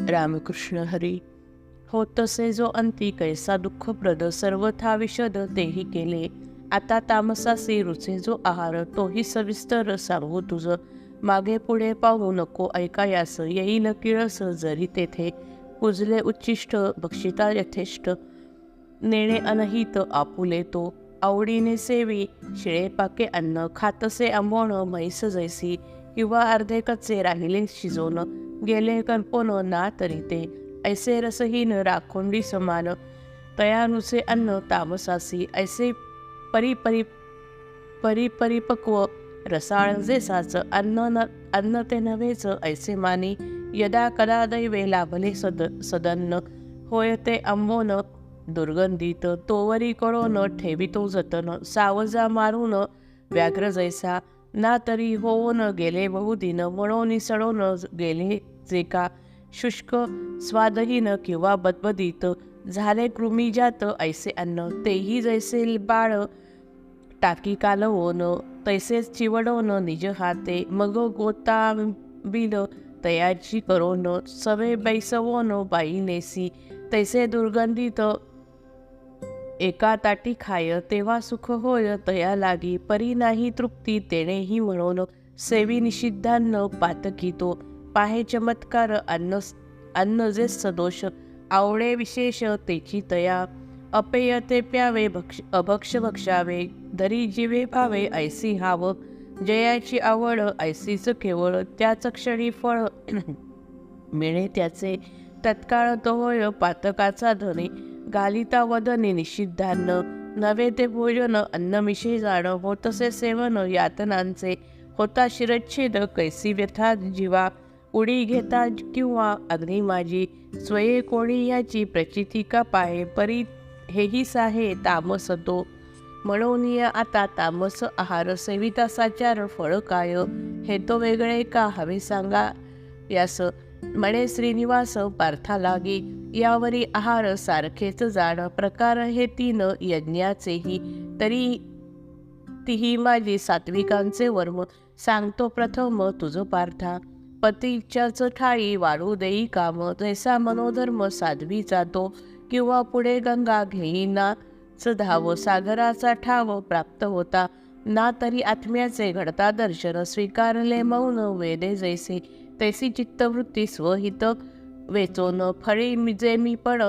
रामकृष्ण हरी. हो तसे जो अंती कैसा दुःखप्रद सर्वथा विशद तेही केले. आता तामसासी रुचे जो आहार तोही सविस्तर सांगू तुझ. मागे पुढे पाहू नको ऐकायास येईल किळस जरी तेथे. पुजले उच्चिष्ट बक्षिता यथेष्ट नेणे अनहित आपुले तो. आवडीने सेवी शिळे पाके अन्न खातसे आंबोण म्हैस जैसी. किंवा अर्धे कच्चे राहिले शिजवण गेले करपोन ना तरी ते. ऐसे रसहीन राखोंडी समान तयानुचे अन्न तामसासी. ऐसे परिपक्व रसाळ जे साच अन्न ते नव्हेच ऐसे मानी. यदा कदा दैवे लाभले सदन्न होय ते आंबोन दुर्गंधीत. तोवरी कळोन ठेवितो जतन सावजा मारून व्याघ्र जैसा. ना तरी होऊन गेले बहुदिन म्हणून सडून गेले जे का. शुष्क स्वादहीन किंवा बदबदीत झाले कृमीजात ऐसे अन्न. तेही जैसे बाळ टाकी कालवून तैसेच चिवडवून निज हाते. मग गोतांबील तयाची करोन सवे बैसवोन बाईनेसी. तैसे दुर्गंधीत एका ताटी खाय तेव्हा सुख होय तया लागी. परी नाही तृप्ती तेणेही म्हणून सेवी निषिद्धान्न पातकी तो. पाहे चमत्कार अन्न जे सदोष आवडे विशेष तेची तया. अपेय ते प्यावे अभक्ष भक्षावे धरी जीवे भावे ऐसी हाव. जयाची आवड ऐसीच केवळ त्याच क्षणी फळ मिळे त्याचे. तत्काळ तो होय पातकाचा धनी घालिता वदने निषिद्धान्न. नवे ते भोजन अन्नमिषे जाण होतसे सेवन यातनांचे. होता शिरच्छेद कैसी व्यथा जीवा. उडी घेता किंवा अग्नी माझी स्वये कोणी याची प्रचिती का पाहे. परी हेही साहे तामस तो म्हणून आता तामस आहार सेविता साचार फळ काय. हे तो वेगळे का हवे सांगा यास. म्हणे श्रीनिवास पार्था लागी यावरी आहार सारखेच जाण. प्रकार हे तीन यज्ञाचेही तरी तीही माझी सात्विकांचे वर्म. सांगतो प्रथम तुझ पार्था पतीच्याच ठाई वाढू देई काम. जैसा मनोधर्म साध्वी जातो किंवा पुढे गंगा घेईनाच धाव. सागराचा ठाव प्राप्त होता ना तरी आत्म्याचे घडता दर्शन. स्वीकारले मौन वेदे जैसे तैसी चित्तवृत्ती स्वहित वेचोन. फळी जे मी पण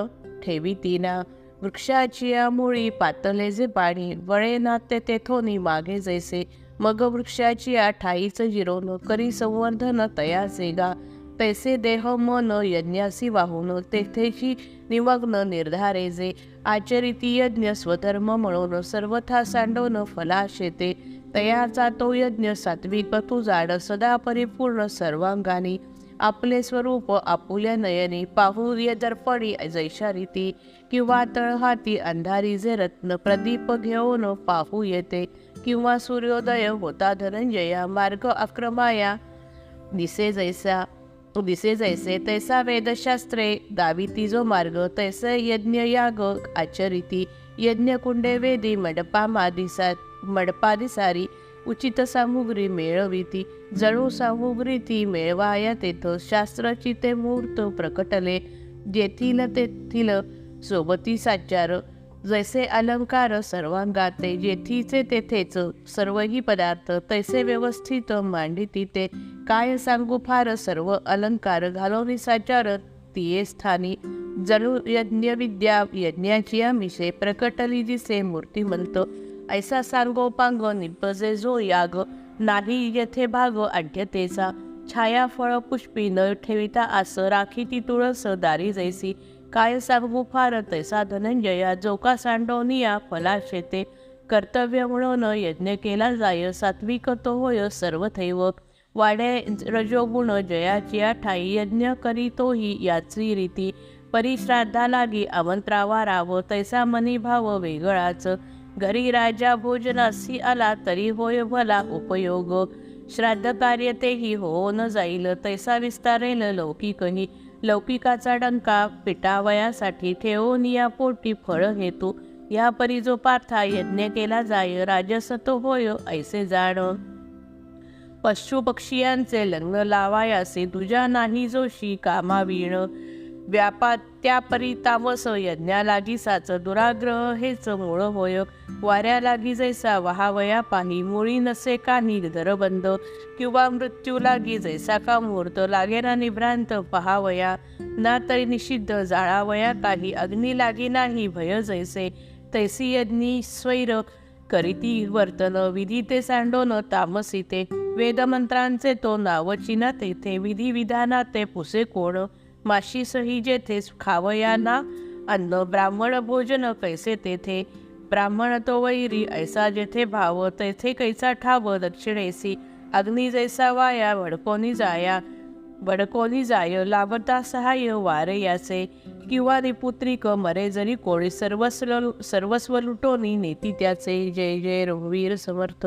ठेवी तीना वृक्षाची मुळी पातले जे पाणी. वळे नाते तेथोनी मागे जैसे मग वृक्षाची ठाईच जिरोन. करी संवर्धन तयाचे गा तैसे देह मन यज्ञासी वाहून. तेथेची निमग्न निर्धारे जे आचरिती यज्ञ स्वधर्म म्हणून. सर्वथा सांडवून फलाशेते तयाचा तो यज्ञ सात्विक तू जाण. सदा परिपूर्ण सर्वांगानी आपले स्वरूप आपुल्या नयनी. पाहू ये दर्पणी जैशा रीती किंवा तळहाती अंधारी जे रत्न. प्रदीप घेऊन पाहू येते किंवा सूर्योदय होता धनंजया. मार्ग अक्रमाया दिसे जैसे तैसा वेदशास्त्रे दाविती जो मार्ग. तैसे यज्ञ याग आचरिती यज्ञकुंडे वेदी मडपादिसारी. उचित सामुग्री मेळविती जणू सामुग्री ती मेळवाया तेथ. शास्त्राची ते मूर्त प्रकटले जेथील तेथील सोबती साचार. जैसे अलंकार सर्वांगाते जेथीचे तेथेच सर्वही पदार्थ. तैसे व्यवस्थित मांडिती ते काय सांगू फार सर्व अलंकार. घालोनी साचार तिये स्थानी जणू यज्ञविद्या यज्ञाची आमिषे. प्रकटली दिसे मूर्तिमंत ऐसा सांगोपांग निपजे जो याग. नाही येथे भाग आढ्यतेचा छाया फळ पुष्पी न ठेविता आस. राखीती तुळस दारी जैसी काय सांगू फार तैसा धनंजया. जो का सांडवनिया फलाशेते कर्तव्य म्हणून यज्ञ केला जाय. सात्विक तो होय सर्वथैव वाडे रजोगुण जयाची ठाई. यज्ञ करी तोही याची रीती परिश्राद्धा लागी आमंत्रावा राव. तैसा मनी भाव वेगळाच घरी राजा भोजनासी आला तरी होय भला उपयोग. श्राद्ध कार्य तेही होऊन जाईल तैसा विस्तारेल लौकिकही. लौकिकाचा डंका पिटावयासाठी ठेवून या पोटी फळ हेतू. या परी जो पार्था यज्ञ केला जाय राजस तो होय ऐसे जाण. पशुपक्षियांचे लग्न लावायासे तुझ्या नाही जोशी कामावीण. व्यापात्या परी तामस यज्ञा लागी साच दुराग्रह हेच मूळ होय. वाऱ्या लागी जैसा वहावया पाणी मुळी नसे काही दरबंद. किंवा मृत्यू लागी जैसा का मुहूर्त लागेना निभ्रांत पहावया. ना तरी निषिद्ध जाळावया काही अग्नी लागी नाही भय जैसे. तैसी यज्ञी स्वैर करीती वर्तन विधी ते सांडोन तामसी ते. वेदमंत्रांचे तो नावचिना तेथे विधी विधाना ते पुसे कोण. माशी सही जेथे खावया ना अन्न ब्राह्मण भोजन कैसे तेथे. ब्राह्मण तो वैरी ऐसा जेथे भाव तेथे कैसा ठाव दक्षिणेसी. अग्नी जैसा वाया बडकोनी जाय लाभता सहाय्य वारे याचे. किंवा निपुत्रिक मरे जरी कोणी सर्वस्व लुटोनी नेती त्याचे. जय जय रघुवीर समर्थ.